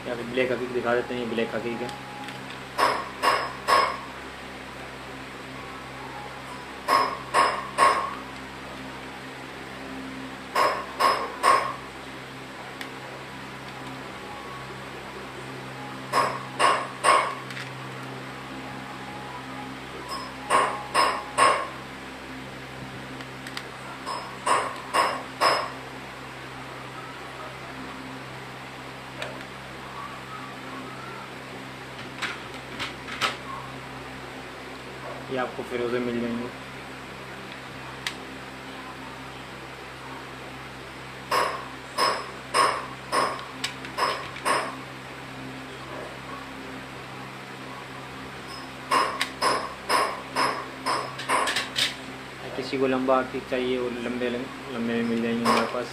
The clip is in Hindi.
या फिर ब्लैक हकीक दिखा देते हैं। ये ब्लैक हकीक है। ये आपको फिरोज़े मिल जाएंगे। किसी को लंबा हकीक चाहिए और लंबे लंबे में मिल जाएंगे हमारे पास।